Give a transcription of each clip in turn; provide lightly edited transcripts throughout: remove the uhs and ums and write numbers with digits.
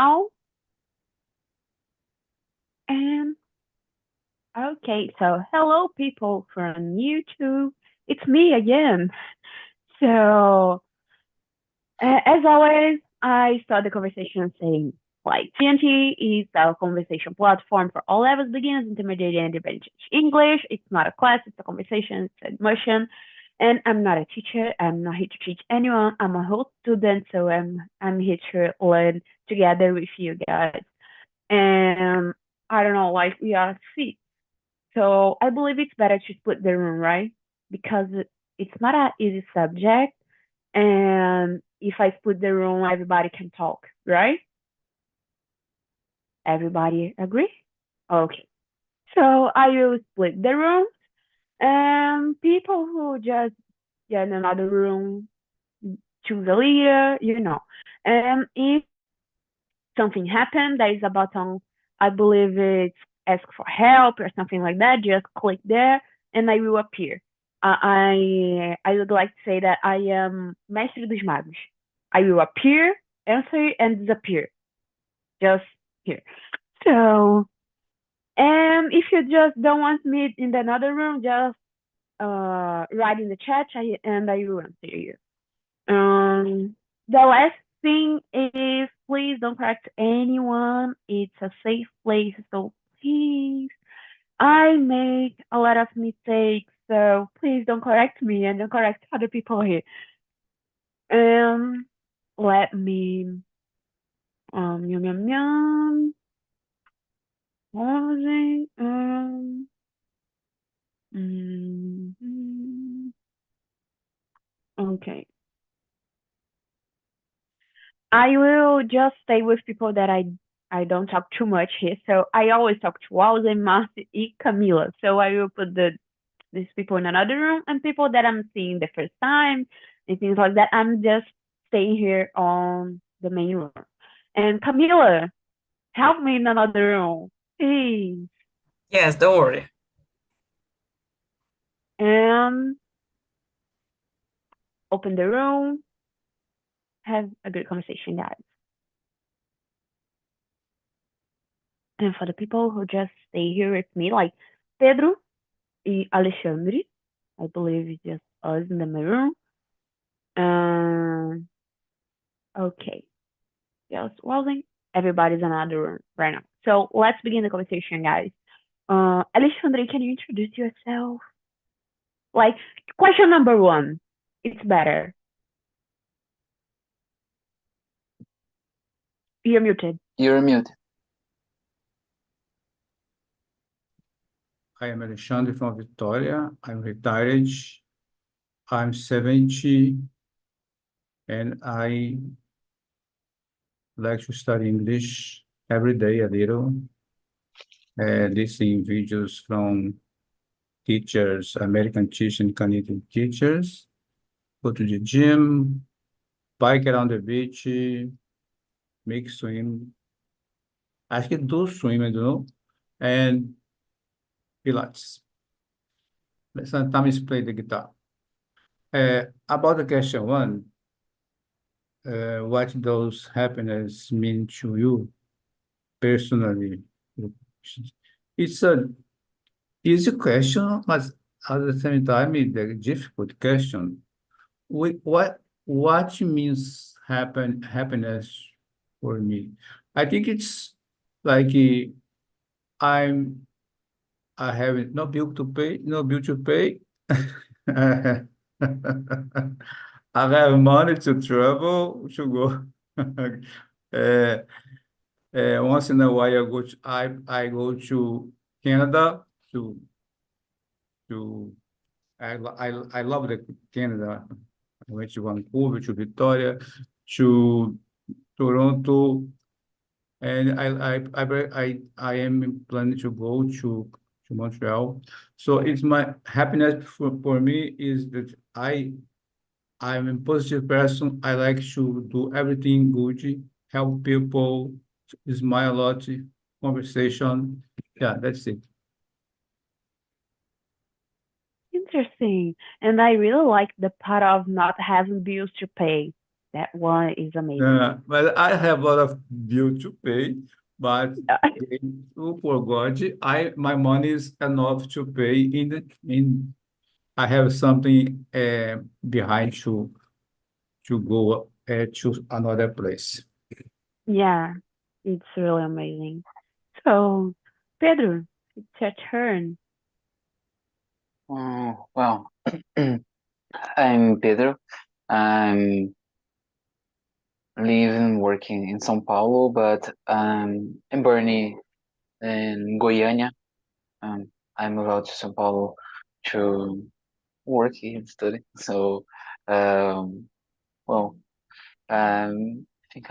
now. And okay, so hello people from YouTube. It's me again. So as always, I start the conversation saying like TNT is a conversation platform for all levels, beginners, intermediate, and advanced English. It's not a class, it's a conversation, it's an emotion. And I'm not a teacher. I'm not here to teach anyone. I'm a whole student, so I'm here to learn together with you guys. And I don't know, like we are six. So I believe it's better to split the room, right? Because it's not an easy subject. And if I split the room, everybody can talk, right? Everybody agree? Okay. So I will split the room and people who just get in another room choose a leader, And if something happened, there is a button, I believe it's ask for help or something like that. Just click there and I will appear. I would like to say that I am Mestre dos Magos. I will appear, answer, and disappear. Just here. So, and if you just don't want me in another room, just write in the chat and I will answer you. The last thing is please don't correct anyone. It's a safe place, so please. I make a lot of mistakes, so please don't correct me and don't correct other people here. Um, let me yum yum yum. Pausing. Mm, okay. I will just stay with people that I don't talk too much here. So I always talk to Walden, Marcy, and Camila. So I will put these people in another room and people that I'm seeing the first time and things like that. I'm just staying here on the main room. And Camila, help me in another room, please. Yes, don't worry. And open the room. Have a good conversation, guys. And for the people who just stay here with me, like Pedro and Alexandre, I believe it's just us in the room. Um, okay, just wasn't everybody's in another room right now. So let's begin the conversation, guys. Alexandre, can you introduce yourself? Like question number one, it's better. You're muted. You're muted. I am Alexandre from Victoria. I'm retired. I'm 70 and I like to study English every day a little. Listening videos from teachers, American teachers and Canadian teachers. Go to the gym, bike around the beach, make swim. Acho que do swim, I don't know. And Pilates. Sometimes play the guitar. About the question one, what does happiness mean to you personally? It's an easy question, but at the same time, it's a difficult question. What means happiness for me? I think it's like I'm I have no bill to pay, no bill to pay. I have money to travel to go. Uh, Once in a while, I go to Canada to I love the Canada. I went to Vancouver, to Victoria, to Toronto, and I am planning to go to Montreal. So it's my happiness for me is that I'm a positive person. I like to do everything good, help people, smile a lot, conversation. Yeah, that's it. Interesting. And I really like the part of not having bills to pay. That one is amazing. But I have a lot of bill to pay, but grateful for God, my money is enough to pay in I have something behind to go to another place. Yeah, it's really amazing. So, Pedro, it's your turn. Well, I'm Pedro. I'm living and working in São Paulo, but I'm born in Goiânia. I moved out to São Paulo to work and study. So, um, well, I think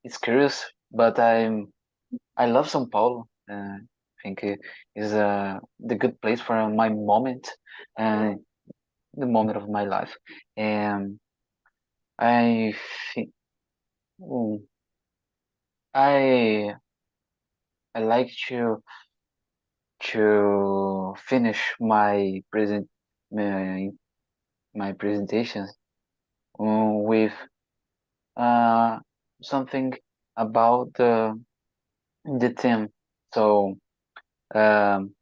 it's curious, but I love São Paulo. I think it is the good place for my moment, uh, the moment of my life, and I think mm, I I like to finish my my presentations with uh, something about the theme. So um,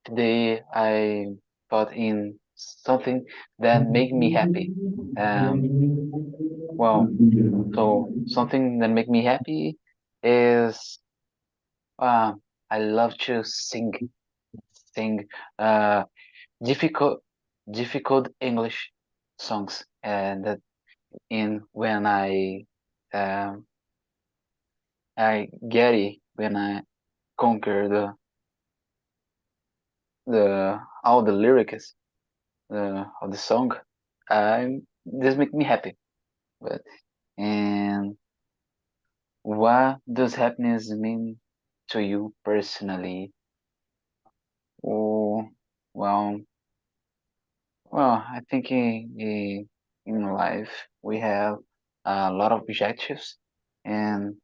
today I thought in something that make me happy. Um, well, so something that make me happy is uh, I love to sing uh, difficult difficult English songs, and that in when I get it when I conquer the all the lyrics of the song. I This make me happy. But and what does happiness mean to you personally? Oh, well, I think in life we have a lot of objectives and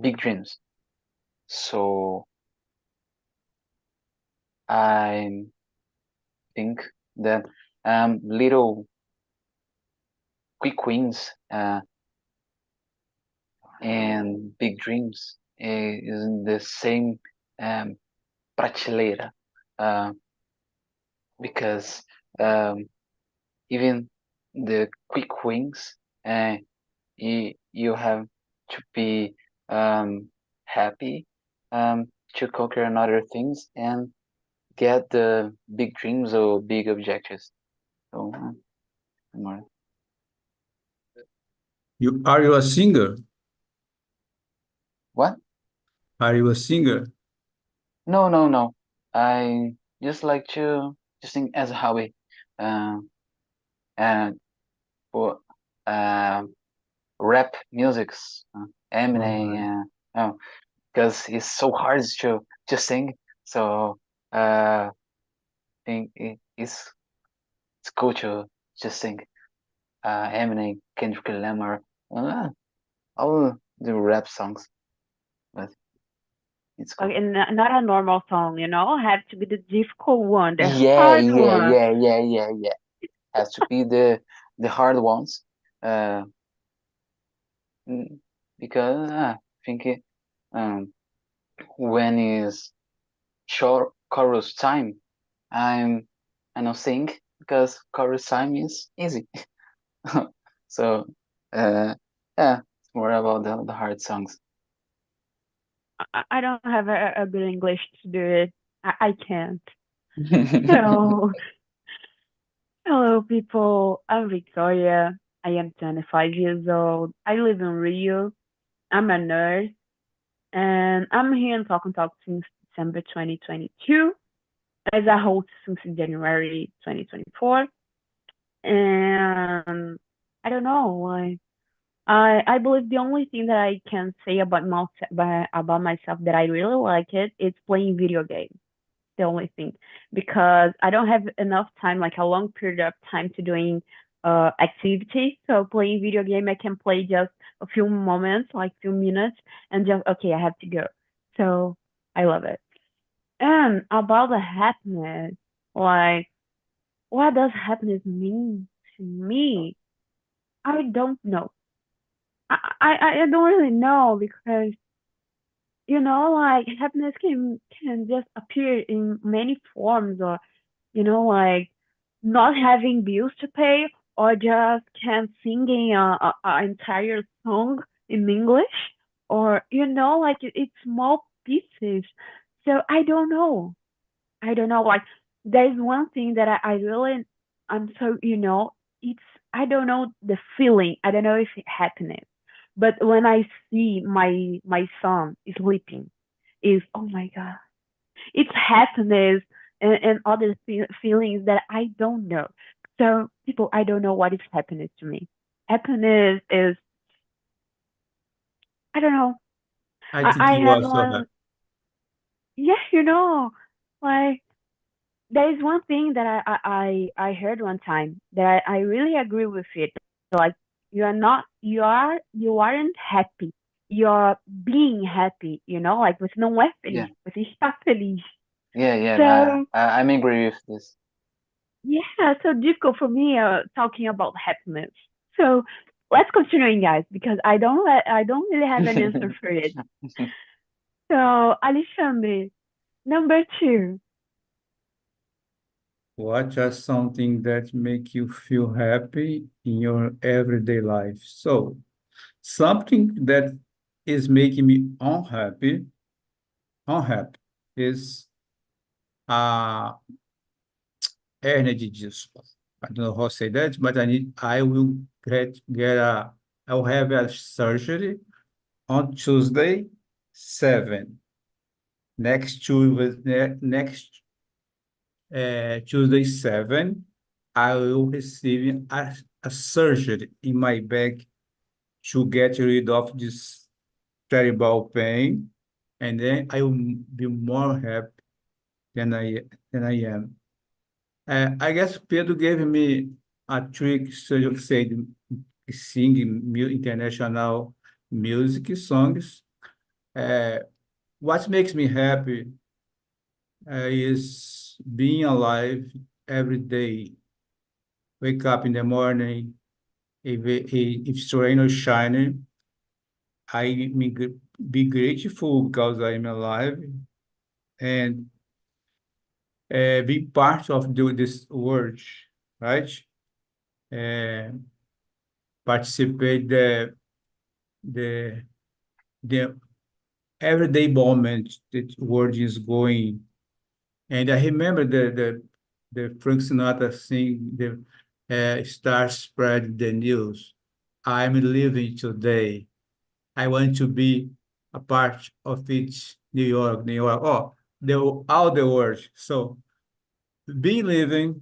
big dreams. So I think that little quick wins and big dreams is in the same um, prateleira, uh, because um, even the quick wins, you have to be happy to conquer another things and get the big dreams or big objectives. So, more. Are you a singer? What? Are you a singer? No, no, no. I just like to sing as a hobby, um, and for uh, rap musics, Eminem, because it's so hard to sing. So I think it's cool to just sing. Eminem, Kendrick Lamar, all the rap songs, but it's cool. Okay, and not a normal song, have to be the difficult one, the Yeah, hard yeah, one. yeah, yeah, yeah, yeah. Has to be the hard ones, uh, because I think when is short chorus time, I'm I don't sing because chorus time is easy. So yeah, it's more about the hard songs. I don't have a good English to do it. I can't. So, hello, people. I'm Victoria. I am 25 years old. I live in Rio. I'm a nurse, and I'm here in Talk and Talk since December 2022 as a host since January 2024. And I don't know, like, I believe the only thing that I can say about myself that I really like is playing video games. The only thing, because I don't have enough time, like a long period of time to doing activities. So playing video game, I can play just a few moments, like few minutes, and just okay, I have to go. So I love it. And about the happiness, like what does happiness mean to me, I don't know. I don't really know because like happiness can just appear in many forms, or like not having bills to pay, or just can singing a entire song in English, or like it's small pieces. So I don't know. I don't know. Like there's one thing that I really I'm so it's I don't know the feeling. I don't know if it's happiness, but when I see my son sleeping, is oh my god, it's happiness and other feelings that I don't know. So people, I don't know what is happiness to me. Happiness is I don't know. I think I you had are so happy. one. Yes, like there is one thing that I heard one time that I really agree with it. Like you aren't happy. You're being happy, like você não é Yeah, feliz, você está feliz. yeah, yeah. So I'm agree with this. yeah, so difficult for me talking about happiness. So let's continue, guys, because I don't really have an answer for it. So Alexandre, number two. What are something that make you feel happy in your everyday life? So, something that is making me unhappy is energy disso. I don't know how to say that, but I will I will have a surgery on Tuesday, 7. Next Tuesday, 7, I will receive a surgery in my back to get rid of this terrible pain, and then I will be more happy than I am. I guess Pedro gave me a trick, so you said sing international music songs. Uh, what makes me happy is being alive every day. Wake up in the morning, if it's rain or shining, I be grateful because I'm alive and be part of this world, right? Uh, Participate the the everyday moment that world is going. And I remember the Frank Sinatra sing the Star Spread the News. I'm living today. I want to be a part of it. New York, New York. Oh, all the world. So be living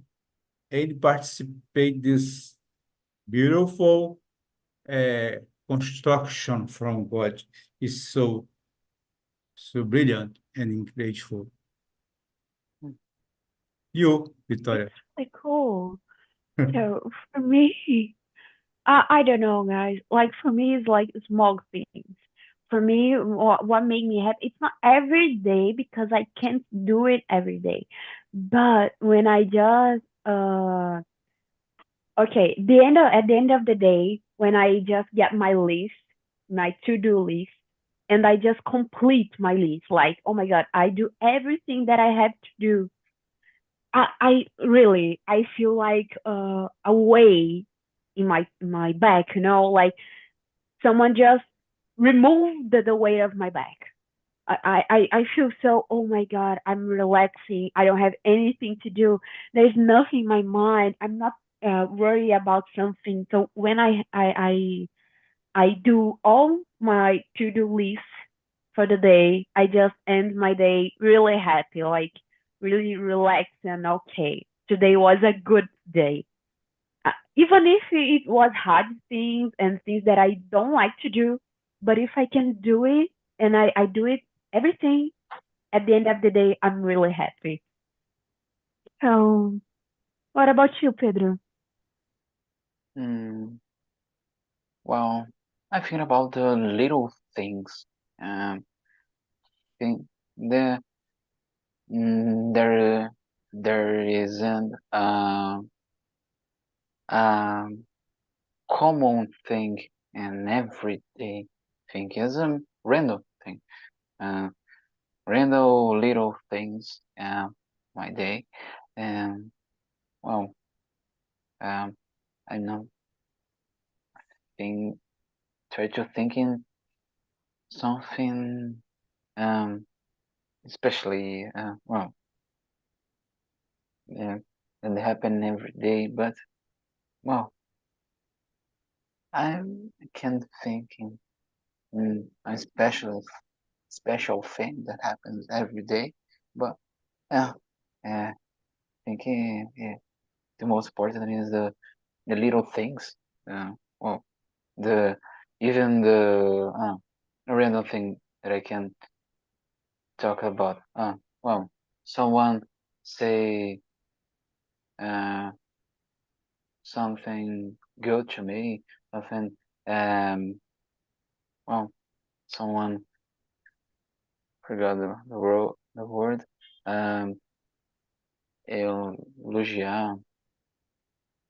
and participate this beautiful uh, construction from God is so brilliant and grateful. You, It's Victoria. really cool. So for me, I don't know, guys. Like for me, it's like small things. For me, what made me happy, it's not every day because I can't do it every day. But when I just okay, at the end of the day, when I just get my list, my to-do list, and I just complete my list, like, oh my God, I do everything that I have to do. I really I feel like a way in my back, like someone just removed the weight of my back. I feel so, oh my God, I'm relaxing. I don't have anything to do. There's nothing in my mind. I'm not worried about something. So when I do all my to-do list for the day, I just end my day really happy, like really relaxed and okay. Today was a good day. Even if it was hard things and things that I don't like to do, but if I can do it and I do it everything, at the end of the day, I'm really happy. So, what about you, Pedro? Mm, well, I think about the little things. Think the there isn't common thing and everyday thing is a random thing. Uh, Random little things my day, and well, I know think try to thinking something um especially yeah, that happen every day, but well, I can't think in a special thing that happens every day, but yeah, uh, thinking the most important is the little things. Well, the even the random thing that I can talk about. Well, someone say uh, something good to me, something um, well, someone forgot the word um, elogiar.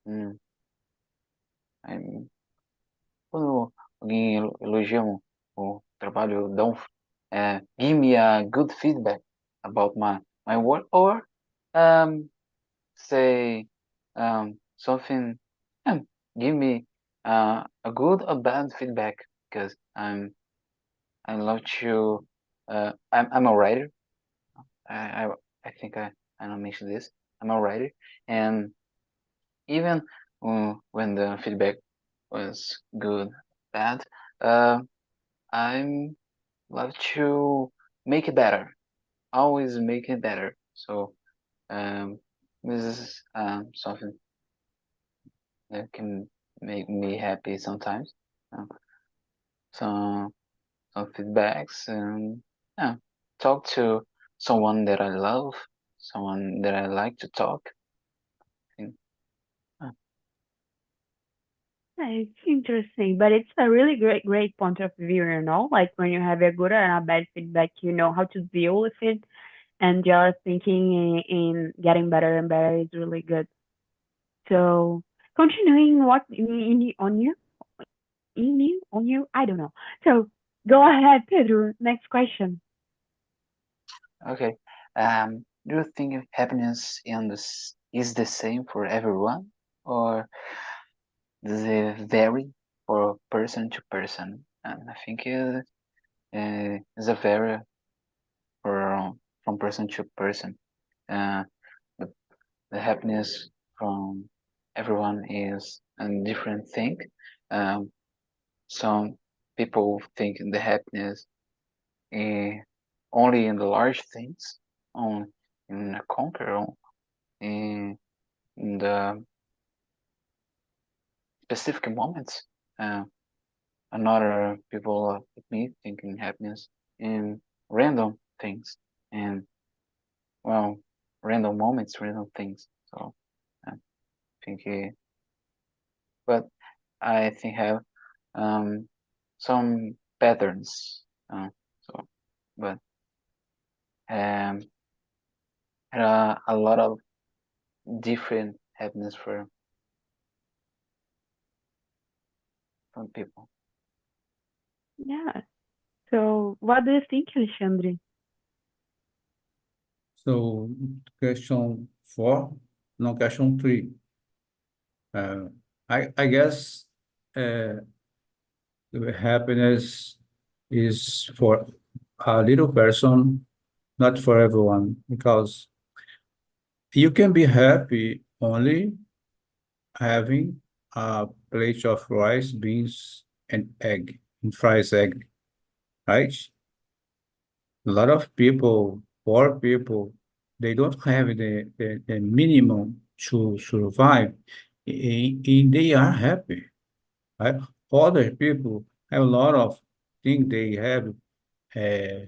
Hum, aí, quando alguém elogia o trabalho, give me a good feedback about my work, or um, say something, um, give me a good or bad feedback, because I love to I'm a writer. I I think I don't mention this. I'm a writer, and even when the feedback was good, bad, uh, I'm love to make it better. Always make it better. So um, this is something that can make me happy sometimes. Uh, some some feedbacks, and yeah, talk to someone that I love, someone that I like to talk. And, uh, Yeah, it's interesting, but it's a really great point of view, you know? Like when you have a good and a bad feedback, you know how to deal with it, and just thinking in getting better and better is really good. So continuing what on you, I don't know. So go ahead, Pedro. Next question. okay. Do you think happiness is the same for everyone, or does it vary for person to person? And I think it's a vary from person to person. Uh, the, the happiness from everyone is a different thing. Um, some people think the happiness eh, only in the large things, on in the conquer, in the specific moments. Uh, Another people like me thinking happiness in random things, and well, random moments, random things. So I think, but I think have um, some patterns. So, but um, a lot of different happiness from people. Yeah. So what do you think, Alexandre? So question 4, no, question 3. Uh, I guess uh, happiness is for a little person, not for everyone, because you can be happy only having a plate of rice, beans, and egg, and fries egg, right? A lot of people, poor people, they don't have the minimum to survive, and they are happy, right? Other people have a lot of things. They have uh,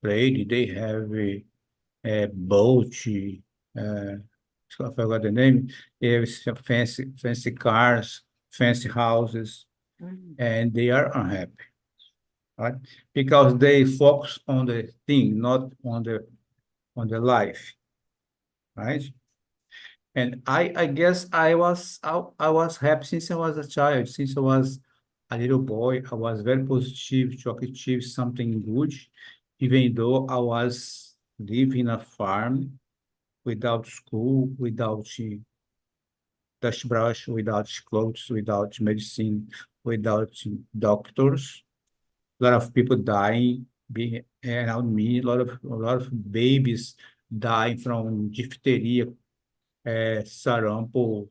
plate, they have boat, so I forgot the name. They have some fancy cars, fancy houses, Mm. and they are unhappy, right? Because they focus on the thing, not on the life, right? And I guess I was happy since I was a child, since I was a little boy. I was very positive to achieve something good, even though I was living in a farm without school, without toothbrush, without clothes, without medicine, without doctors. A lot of people dying being around me. A lot of babies dying from diphtheria, sarampo,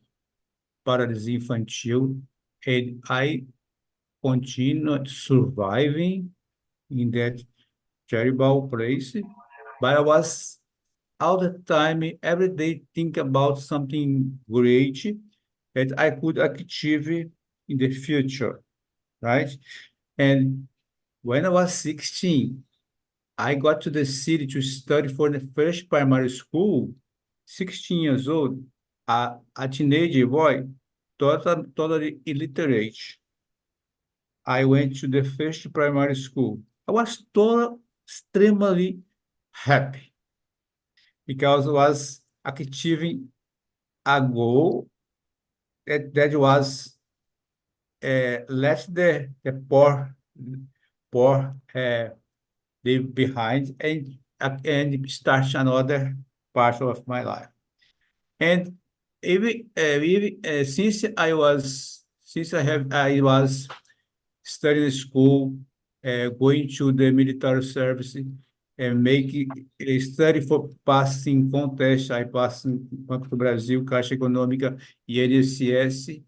paralisia infantil, and I continued surviving in that terrible place. But I was all the time, every day, think about something great that I could achieve in the future, right? And when I was 16, I got to the city to study for the first primary school, 16 years old, a teenager boy, totally illiterate. I went to the first primary school. I was extremely happy because I was achieving a goal that was let the poor leave behind and start another part of my life. And since I was studying school, going to the military service, and making a study for passing contest. I passed in Banco do Brasil, Caixa Econômica, INSS,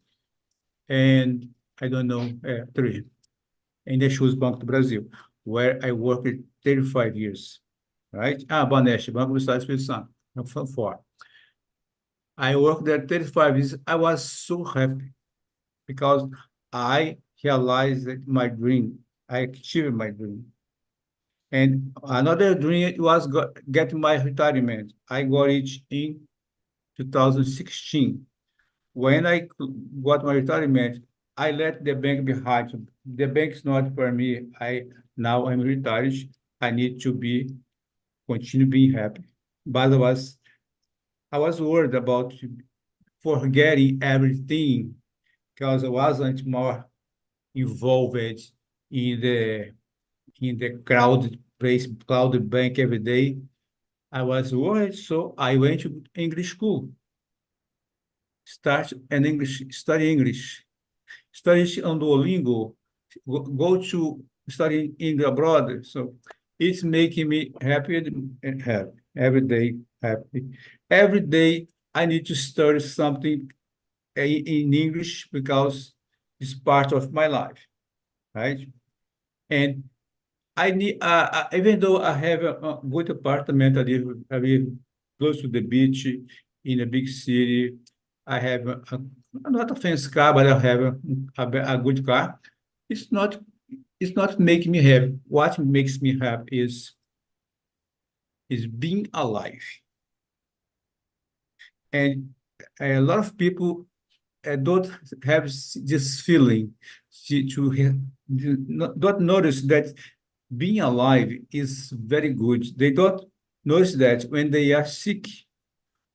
and I don't know, three. And I choose Banco do Brasil, where I worked 35 years, right? Baneste, Banco do Estado do Espírito Santo, four. I worked there 35 years. I was so happy because I realized that my dream. I achieved my dream. And another dream was get my retirement. I got it in 2016. When I got my retirement, I let the bank behind. The bank is not for me. Now I'm retired. I need to continue being happy. But I was worried about forgetting everything because I wasn't more involved in the crowded place, crowded bank every day. I was worried, so I went to English school, study English, study on Duolingo, go to study English abroad. So it's making me happy and happy every day, happy. Every day I need to study something in English because it's part of my life, right? And I need, even though I have a good apartment, I live close to the beach in a big city. I have not a fancy car, but I have a good car. It's not, it's not making me happy. What makes me happy is being alive. And a lot of people don't have this feeling don't notice that being alive is very good. They don't notice that when they are sick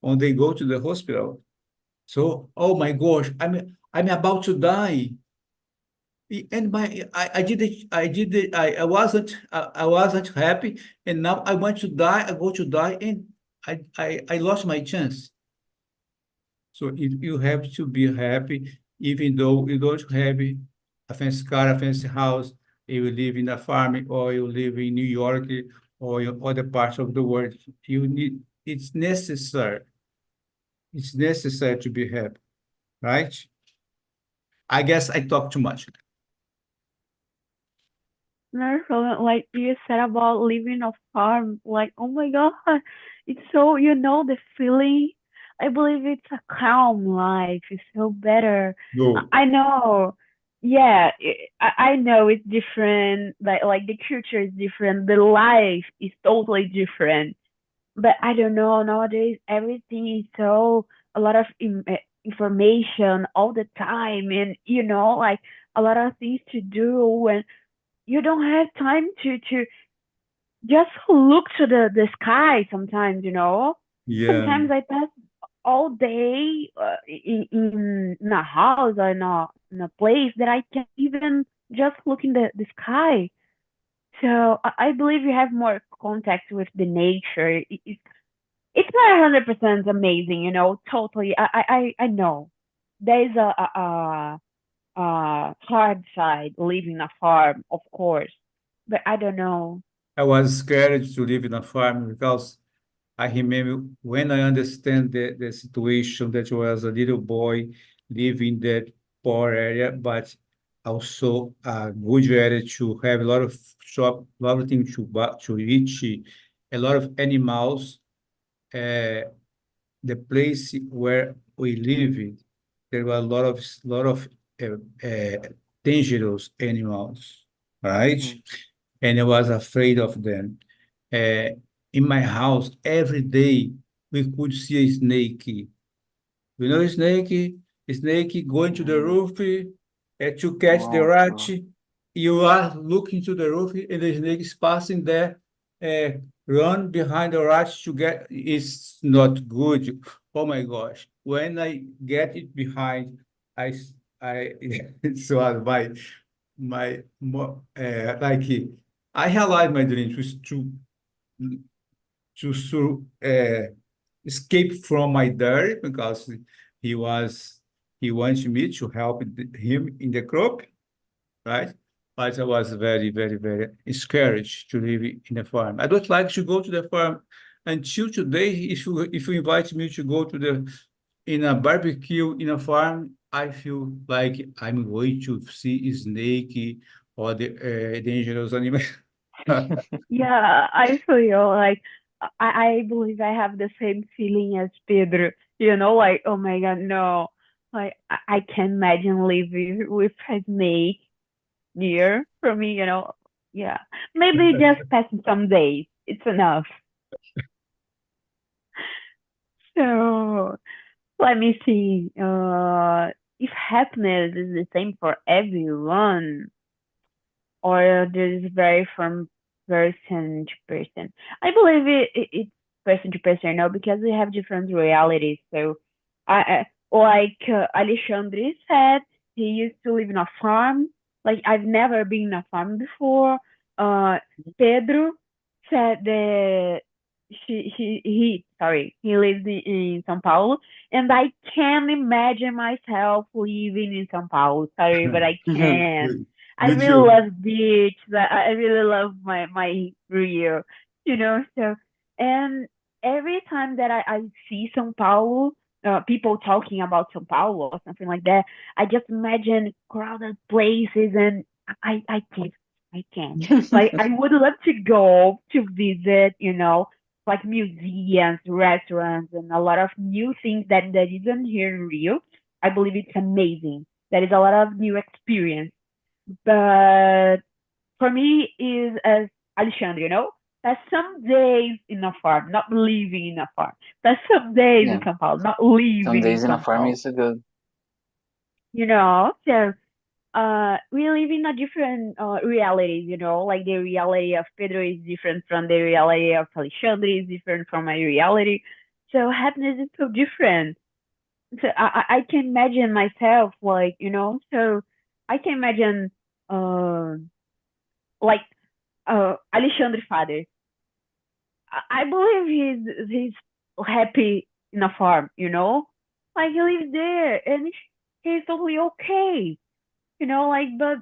or they go to the hospital. So, oh my gosh, I'm about to die. And I wasn't happy, and now I want to die. I go to die, and I lost my chance. So you have to be happy, even though you don't have a fancy car, a fancy house, you live in a farm, or you live in New York, or in other parts of the world. It's necessary. It's necessary to be happy, right? I guess I talk too much. No problem. Like you said about living a farm, like oh my god, it's so the feeling. I believe it's a calm life. It's so better. No. I know. Yeah, I know it's different. Like the culture is different. The life is totally different. But I don't know. Nowadays, everything is so a lot of information all the time, and like a lot of things to do, and you don't have time to just look to the sky sometimes. Yeah. Sometimes I pass all day in a house or in a place that I can't even just look in the sky. So I believe you have more contact with the nature. It's not 100% amazing, you know, totally. I know there is a hard side living a farm, of course, but I don't know. I was scared to live in a farm because I remember when I understand the situation that was a little boy living in that poor area, but also a good area to have a lot of shop, a lot of things to eat, a lot of animals. Uh, the place where we live, there were a lot of dangerous animals, right? Mm. And I was afraid of them. Uh, in my house, every day we could see a snake. You know, snake going to the Mm. roof to catch the Oh, rat. God. You are looking to the roof and the snake is passing there. Uh, run behind the rat to get. It's not good. Oh my gosh! When I get it behind, I so like I realized my dream was to escape from my dad because he was he wants me to help him in the crop, right? But I was very, very, very scared to live in a farm. I don't like to go to the farm until today. If you invite me to go to the in a barbecue in a farm, I feel like I'm going to see a snake or the dangerous animal. Yeah, I feel like I believe I have the same feeling as Pedro. You know, like, oh my God, no. Like, I can't imagine living with a snake near from me, you know. Yeah. Maybe just passing some days. It's enough. So let me see. If happiness is the same for everyone, or does it vary from person to person? I believe it's person to person, you know, because we have different realities. So, like Alexandre said, he used to live in a farm. Like I've never been in a farm before. Uh, Pedro said that he lives in São Paulo, and I can't imagine myself living in São Paulo. Sorry, but I can't. I Me really too. love beach. I really love my Rio, you know. So, and every time that I see São Paulo, people talking about São Paulo or something like that, I just imagine crowded places, and I can't. I can't. Like I would love to go to visit, you know, like museums, restaurants, and a lot of new things that isn't here in Rio. I believe it's amazing. There is a lot of new experience, but for me is as Alexandre, you know, that's some days in a farm, not living in a farm. That's some days in Yeah. São Paulo, not Some living in days in a São farm Paulo. is a good. You know, so we live in a different realities, you know, like the reality of Pedro is different from the reality of Alexandre is different from my reality. So happiness is so different. So I can imagine myself like, you know, so I can imagine uh like Alexandre father. I believe he's happy in a farm, you know? Like he lives there and he's totally okay. You know, like, but,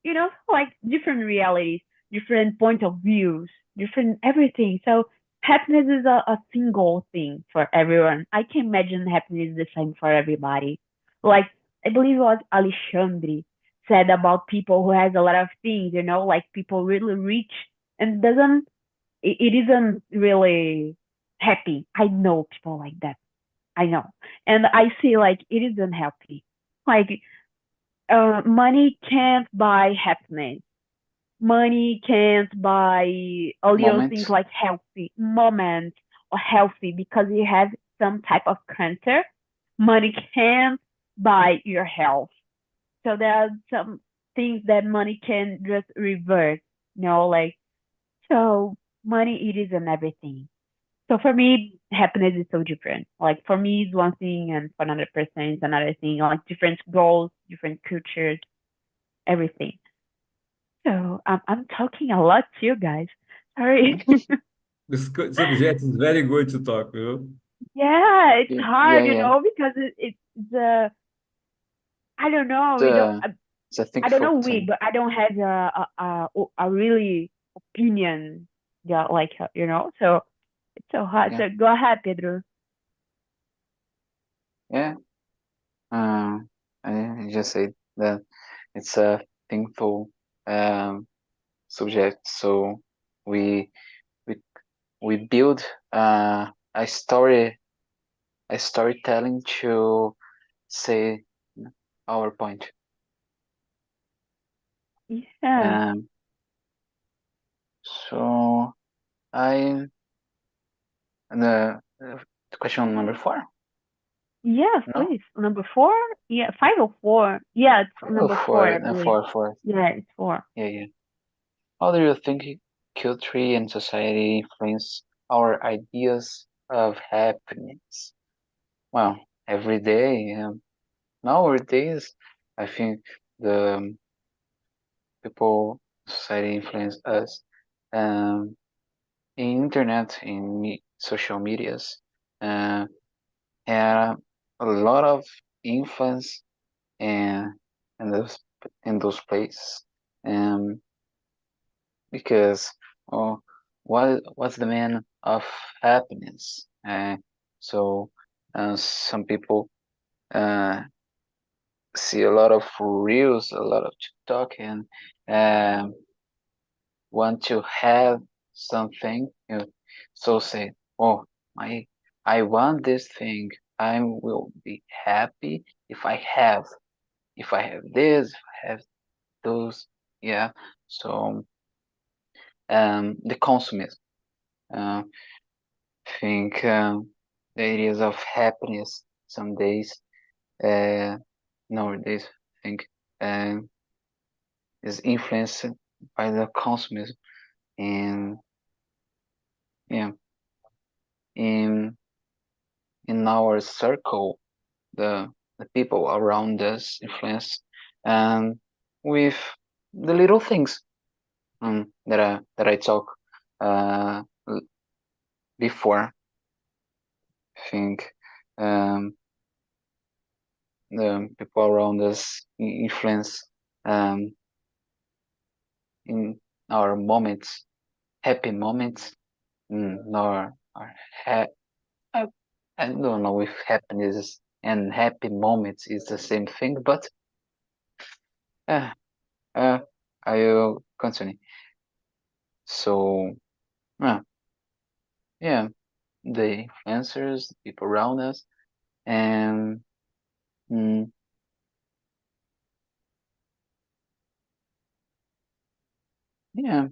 you know, like different realities, different point of views, different everything. So happiness is a single thing for everyone. I can imagine happiness is the same for everybody. Like, I believe what Alexandre said about people who has a lot of things, you know, like people really rich and doesn't, it isn't really happy. I know people like that. I know. And I see like it isn't happy. Like money can't buy happiness. Money can't buy a little things Moment. like healthy moments or healthy because you have some type of cancer. Money can't buy your health. So there are some things that money can just reverse. You know, like so money it isn't everything. So for me, happiness is so different. Like for me, it's one thing, and for another person, it's another thing. Like different goals, different cultures, everything. So I'm talking a lot to you guys. Sorry. This subject is very good to talk, you know? Yeah, it's Yeah, hard, yeah. because it's the I don't know. It's We don't. a it's a I don't thankful know thing. but I don't have a really opinion. Yeah, like So it's so hard. Yeah, So go ahead, Pedro. yeah. I just say that it's a thankful um subject. So we we we build a storytelling to say our point. Yeah. Um, so I the question number four. Yes, No, please. Number four? Yeah, 504. Yeah, it's oh, number four, four, I believe. four. Yeah, it's four. Yeah, yeah. How do you think culture and society influence our ideas of happiness? Well, every day, nowadays, I think the people, society influence us. Um, in internet, in social medias, uh, have a lot of influence in in those in those places. Um, because oh, what's the meaning of happiness? So some people uh, see a lot of reels, a lot of TikTok, and um, want to have something. So say, oh, I I want this thing. I will be happy if I have this, if I have those. Yeah. So the consumism. Uh, think the areas of happiness some days nowadays I think um, is influenced by the consumism and yeah in in our circle the people around us influence and with the little things that I talk uh, before I think um, the people around us influence um, in our moments, happy moments, our ha- I, I don't know if happiness and happy moments is the same thing, but uh, uh, I will continue. So, uh, yeah, the influencers, the people around us, and mm, yeah,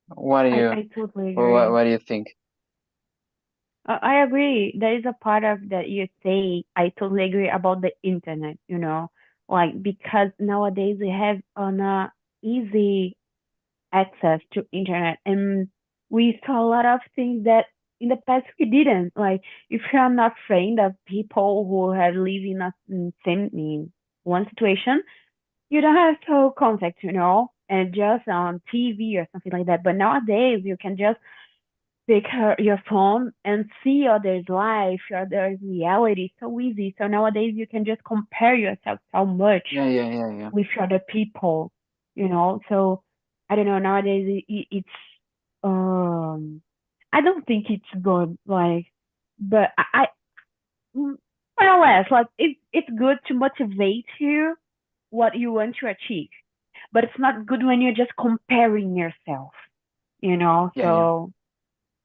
what do you I totally agree. what do you think? I agree. There is a part of that you say. I totally agree about the internet. Like because nowadays we have an easy access to internet, and we saw a lot of things that in the past we didn't. Like if you're not friend of people who have lived in one situation, you don't have to contact, and just on TV or something like that. But nowadays you can just pick your phone and see others' life, others' reality so easy. So nowadays you can just compare yourself so much Yeah. with other people, So I don't know. Nowadays it's I don't think it's good. Like, but more or less like it's good to motivate you what you want to achieve, but it's not good when you're just comparing yourself. Yeah. So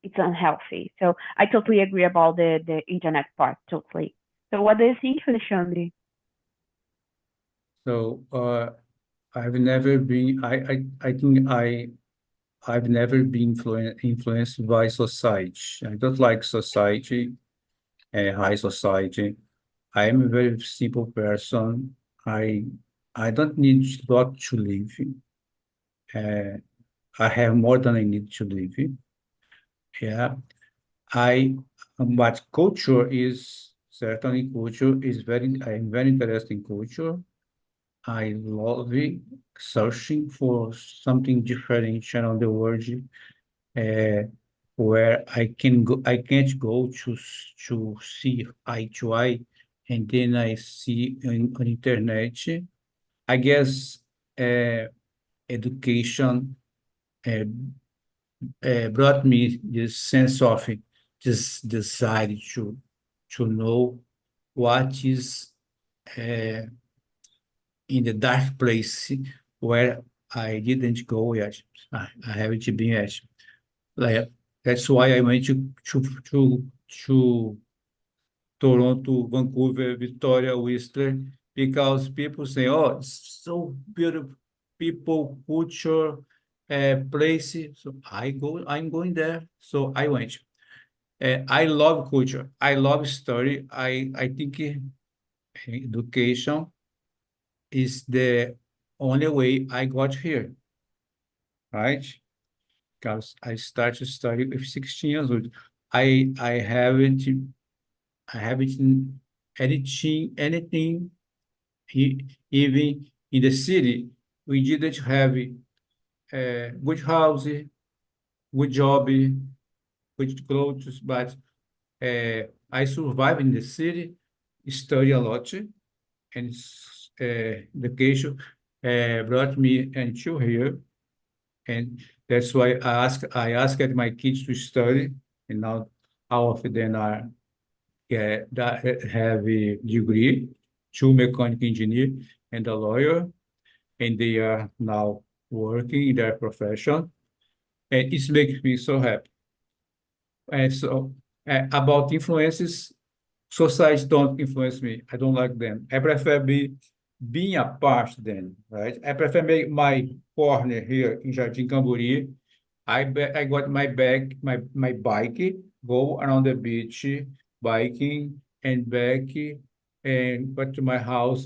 it's unhealthy. So I totally agree about the internet part, totally. So what do you think, Alexandre? So I've never been I think I've never been influenced by society. I don't like society, high society. I am a very simple person. I don't need a lot to live. Uh, I have more than I need to live. Yeah, I but culture is certainly culture is I'm very interested in culture. I love it, searching for something different around the world, uh, where I can't go to see eye to eye, and then I see on internet. I guess education uh, brought me this sense of this desire to know what is uh, in the dark place where I didn't go yet. I haven't been yet. Like that's why I went to Toronto, Vancouver, Victoria, Whistler, because people say, "Oh, it's so beautiful, people, culture, place." So I'm going there. So I went. I love culture. I love story. I think education is the only way I got here, right? Because I started to study with 16 years old. I haven't anything even in the city. We didn't have a good house, good job, good clothes, but I survived in the city, study a lot, and education brought me until here. And that's why I asked my kids to study, and now all of them are that have a degree, two mechanical engineer and a lawyer, and they are now working in their profession, and it makes me so happy. And so about influences, society don't influence me. I don't like them. I prefer being a part then, right? I prefer make my corner here in Jardim Camburi. I got my bag, my bike, go around the beach, biking and back, and back to my house.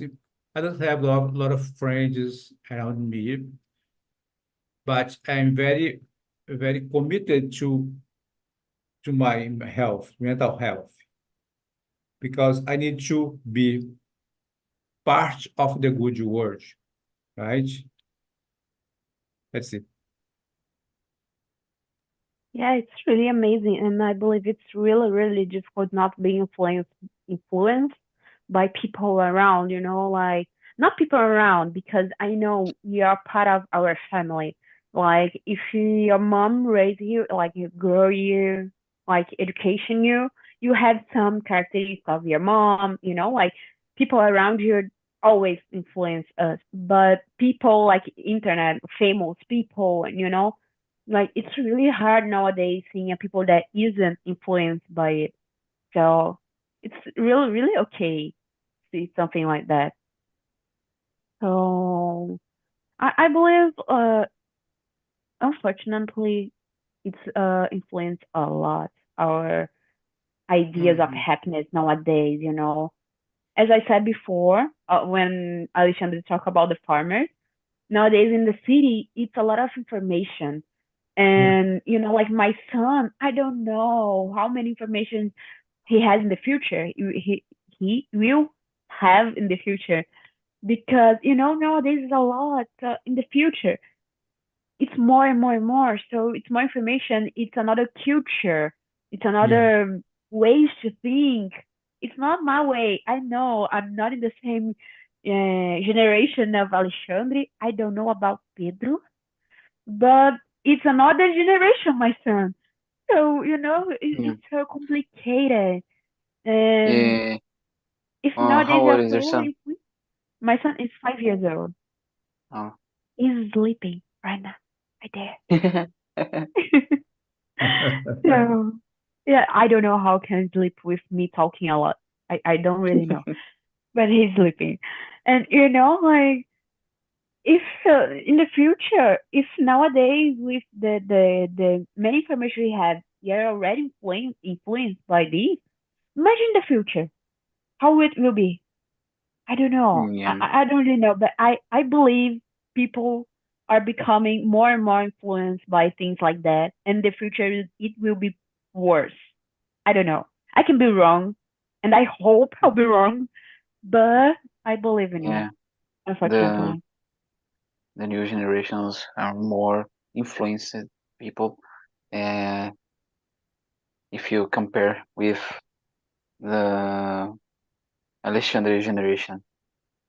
I don't have lot of friends around me, but I'm very committed to my health, mental health, because I need to be part of the good world, right? That's it. Yeah, it's really amazing, and I believe it's really, really difficult not being influenced by people around. Like not people around because I know you are part of our family. Like if your mom raised you, like you grow you, like education you, you have some characteristics of your mom. Like people around you always influence us, but people like internet, famous people, like it's really hard nowadays seeing people that isn't influenced by it. So it's really, really okay to see something like that. So I believe unfortunately it's influenced a lot our ideas of Mhm. happiness nowadays. As I said before, when Alexandre talked about the farmers, nowadays in the city it's a lot of information. Yeah, And like my son, I don't know how many information he has in the future. He will have in the future because nowadays is a lot in the future. It's more and more and more. So it's more information. It's another culture. It's yeah, another ways to think. It's not my way. I know I'm not in the same generation of Alexandre. I don't know about Pedro, but it's another generation, my son. So, Yeah. it's so complicated. And Yeah. if nowadays How you're old is your so, son? my son is 5 years old. Oh. He's sleeping right now, right there. So, yeah, I don't know how can sleep with me talking a lot. I don't really know, but he's sleeping. And, like, if in the future, if nowadays with the many information we have, you're already influenced by this, imagine the future, how it will be. I don't know. Yeah. I don't really know, but I believe people. are becoming more and more influenced by things like that. And the future, it will be worse. I don't know. I can be wrong, and I hope I'll be wrong, but I believe in it, Yeah, the unfortunately. the new generations are more influenced people. And if you compare with the Alexandre generation,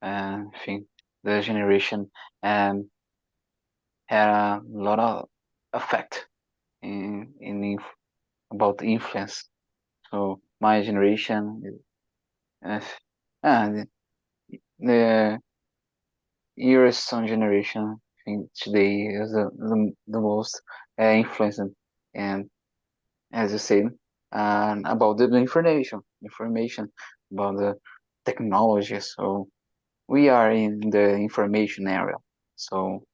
I think the generation had a lot of effect about influence. So my generation, uh, the, the your son generation, I think today is the most influenced, and as you said, about the information about the technology. So we are in the information area. So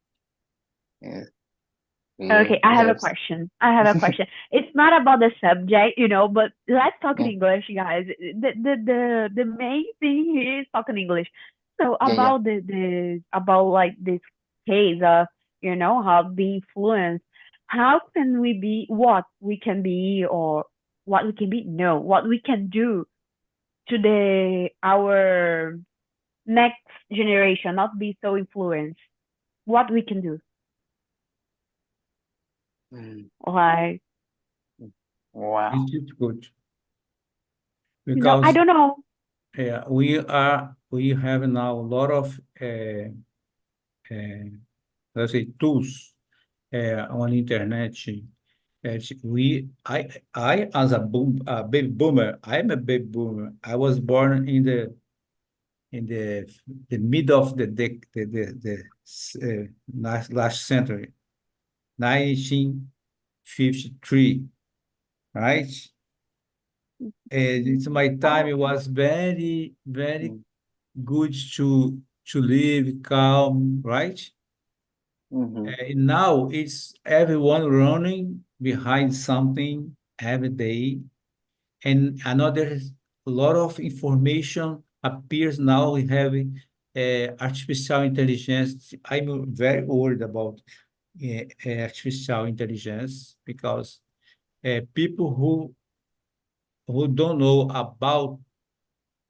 uh, Okay, I we have a have question. I have a question. It's not about the subject, but let's talk in yeah English, guys. The main thing here is talking English. So yeah yeah. about about like this case of how being influenced, how can we be what we can be or what we can be? No, what we can do to the our next generation not be so influenced. What we can do, Mm, like wow. It's difficult I because don't know. we have now a lot of let's say tools on internet. I as a baby boomer, I'm a baby boomer. I was born in the mid of the last century, 1953, right? And it's my time. It was very, very Mm, good to live calm, right? mm-hmm. And now it's everyone running behind something every day, and another lot of information appears now. We have artificial intelligence. I'm very worried about artificial intelligence because people who don't know about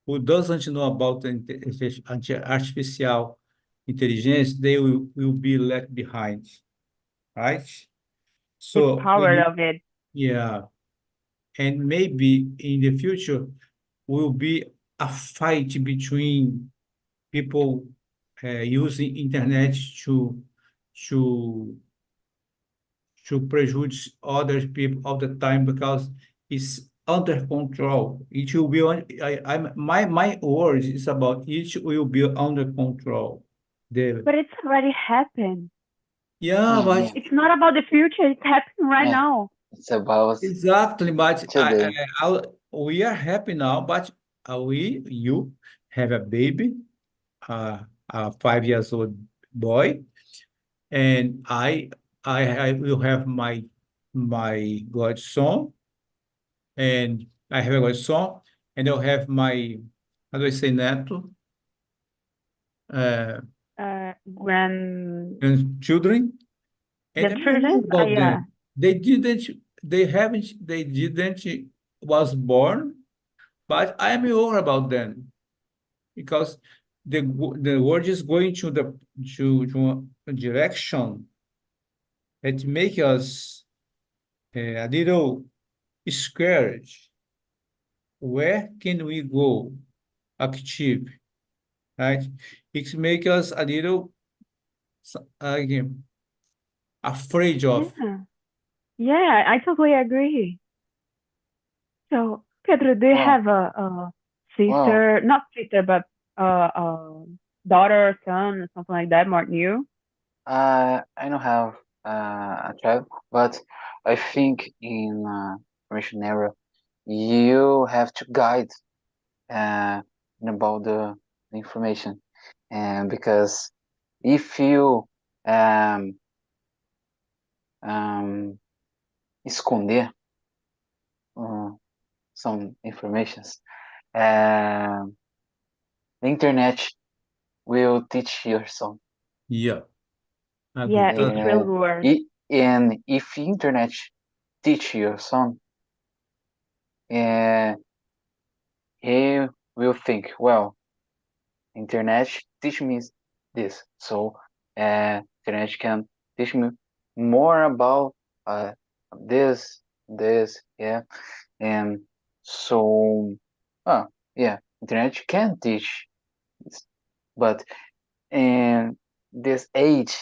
who doesn't know about artificial intelligence, they will be left behind, right? The So we power need, of it. yeah, and maybe in the future will be a fight between people using internet to to prejudice other people all the time because it's under control. It will be on. My words is about it will be under control. The But it's already happened. yeah, Yeah, but It's not about the future. It's happening right yeah. now. It's about exactly. But today. we are happy now. But you have a baby, a 5 years old boy, and I will have my godson, and I have a godson, and I'll have my, how do I say, neto, uh, Grand and children, and I'm grandchildren. worried about Yeah. them. They didn't, they didn't was born, but I am worried about them because the world is going to a direction that make us a little scared. Where can we go active, right? It makes us a little again, afraid of. Yeah. Yeah. I totally agree. So, Pedro, do you Well, have a well. sister? Not sister, but daughter or son or something like that, more new? I don't have a child, but I think in information era you have to guide uh, about the information, and because if you um, um, esconder uh, some informations, um, the internet will teach your son. Yeah. Yeah, Agree. it's really worse. And if internet teach your son, uh, he will think, well, internet teach me this, so internet can teach me more about uh, this, yeah, and so, yeah, internet can teach, but in this age,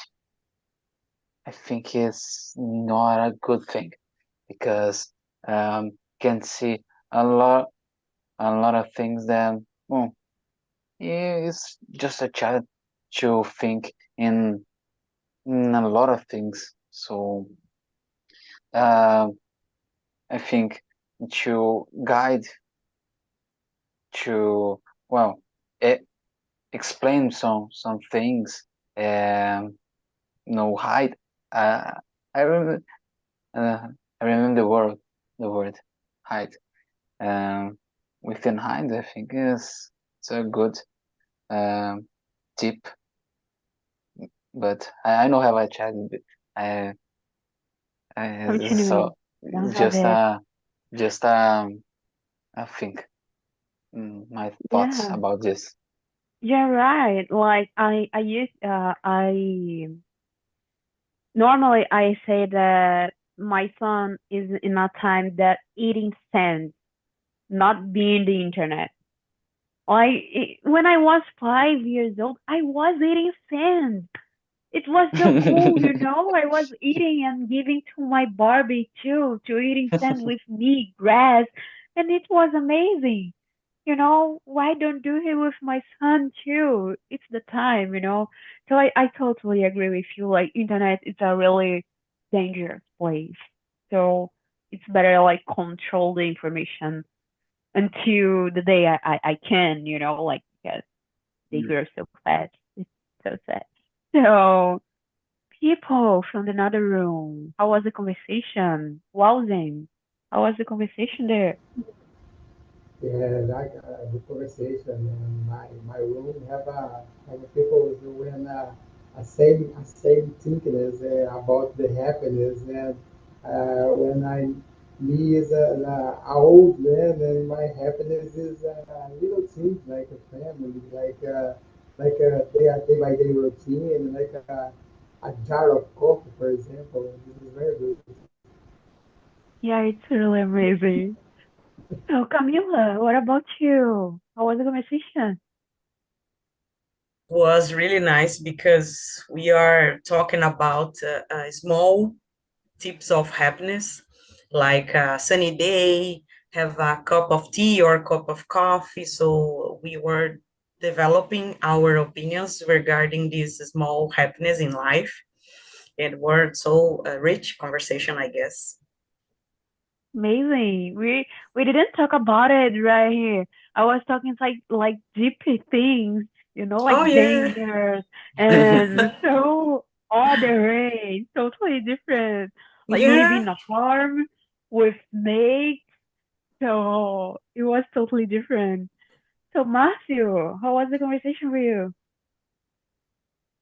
I think is not a good thing because can see a lot a lot of things that, well, it's just a child to think in a lot of things. So uh, I think to guide to, well, e- explain some things, no hide. Uh, I remember I remember the word hide. Um, Within hide, I think is it's a good um, tip, but I don't have a child. But Continue. so Don't have just it. just I think my thoughts Yeah, about this. you're right. Like I normally I say that my son is in a time that eating sand, not being the internet. When I was 5 years old, I was eating sand. It was so cool, you know. I was eating and giving to my Barbie too, to eating sand with me, grass, and it was amazing. You know, why don't do it with my son too? It's the time, you know. So I totally agree with you. Like internet is a really dangerous place. So it's better like control the information until the day I can, you know, like because they Yeah. grow so fast. It's so sad. So people from another room. How was the conversation? Wowzing. How was the conversation there? Yeah, like the conversation in my room have people when a same thinking is about the happiness and when I me is a old man and my happiness is little things like a family like day by day routine like a jar of coffee for example. This is very good. Yeah, it's really amazing. So Camila, what about you? How was the conversation? Was really nice because we are talking about small tips of happiness, like a sunny day, have a cup of tea or a cup of coffee. So we were developing our opinions regarding this small happiness in life, and were so rich conversation, I guess. Amazing. We didn't talk about it right here. I was talking like deep things, you know, Oh like yeah, dangers and so other way, totally different. Like yeah. living in a farm with snakes. So it was totally different. So Matthew, how was the conversation for you?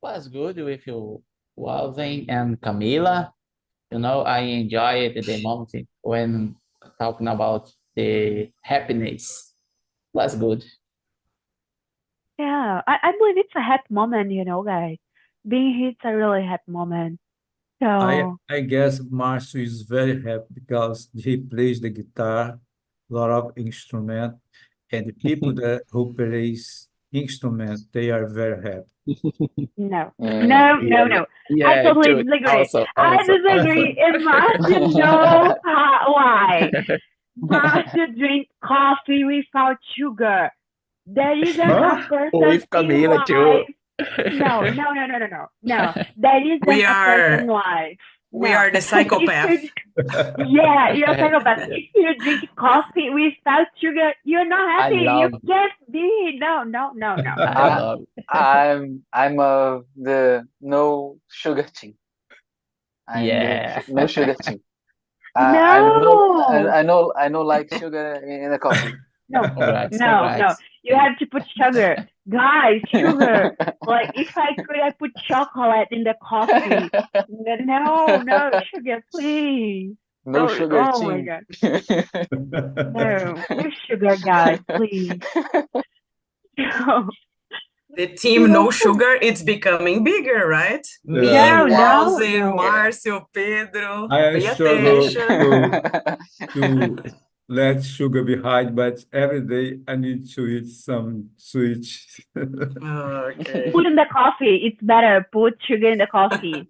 Was good with you, Walden and Camila. I enjoyed the moment when talking about the happiness. Was good. Yeah, I believe it's a happy moment, you know, guys. Being here, it's a really happy moment. So I guess Márcio is very happy because he plays the guitar, lot of instrument, and the people that who plays instrument, they are very happy. no, Yeah, no, Yeah, no, no. I yeah, totally too. disagree. Also, I also, also. disagree. And Matthew knows why. Matthew drink coffee without sugar. There isn't a Huh? person With in Camila too. life. No, no, no, no, no, no, no. There isn't we a person are in life. we No. are the If psychopath. you, yeah, you're a psychopath. If you drink coffee without sugar, you're not I happy. You love, can't be. No, no, no, no, I no. I love. I'm of the no sugar team. I'm the Yeah. no sugar team. I know No. I know like sugar in the coffee. No, Congrats, no, no. congrats. You have to put sugar. Guys, sugar. Like, if I could, I put chocolate in the coffee. No, no, sugar, please. No Oh, sugar oh my team. God. No, no sugar, guys, please. No, The team people No from- Sugar, it's becoming bigger, right? Me, No, no, Walzen, no. Márcio, Pedro, I pay struggle attention. to let sugar behind, but every day I need to eat some sweet. Okay. Put in the coffee. It's better. Put sugar in the coffee.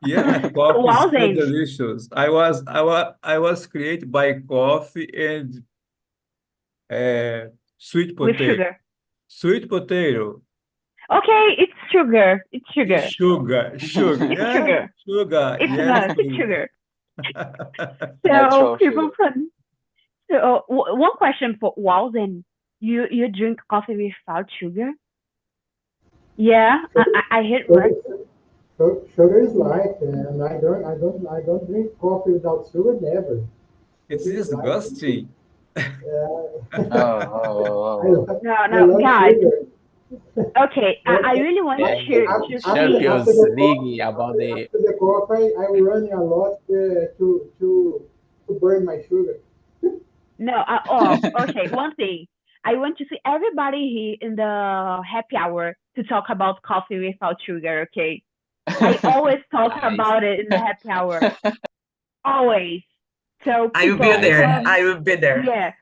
Yeah, coffee is so Walden. delicious. I was created by coffee and sweet With potato. sugar. Sweet potato. Okay, it's sugar. It's sugar. Sugar. It's Yeah, sugar. sugar. It's Yes, not. It's please. sugar. So Natural people sugar. from one question for Walden. You drink coffee without sugar? Yeah, I heard right. Sugar is life, and I don't drink coffee without sugar. Never. It's Sugar is life. disgusting. Oh. I love, No, I no, love guys. sugar. Okay, I really want Yeah, to see. Champions After the League about the after the coffee, I'm running a lot to burn my sugar. No, okay. One thing. I want to see everybody here in the happy hour to talk about coffee without sugar, okay? I always talk Nice. about it in the happy hour. Always. So I will be people there. from I will be there. yeah,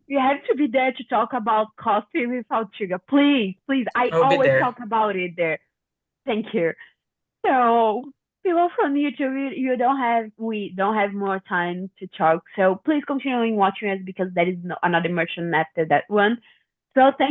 you have to be there to talk about coffee without sugar. Please, please. I I'll be always there. talk about it there. Thank you. So people from YouTube, we don't have more time to talk. So please continue watching us because there is another merchant after that one. So thank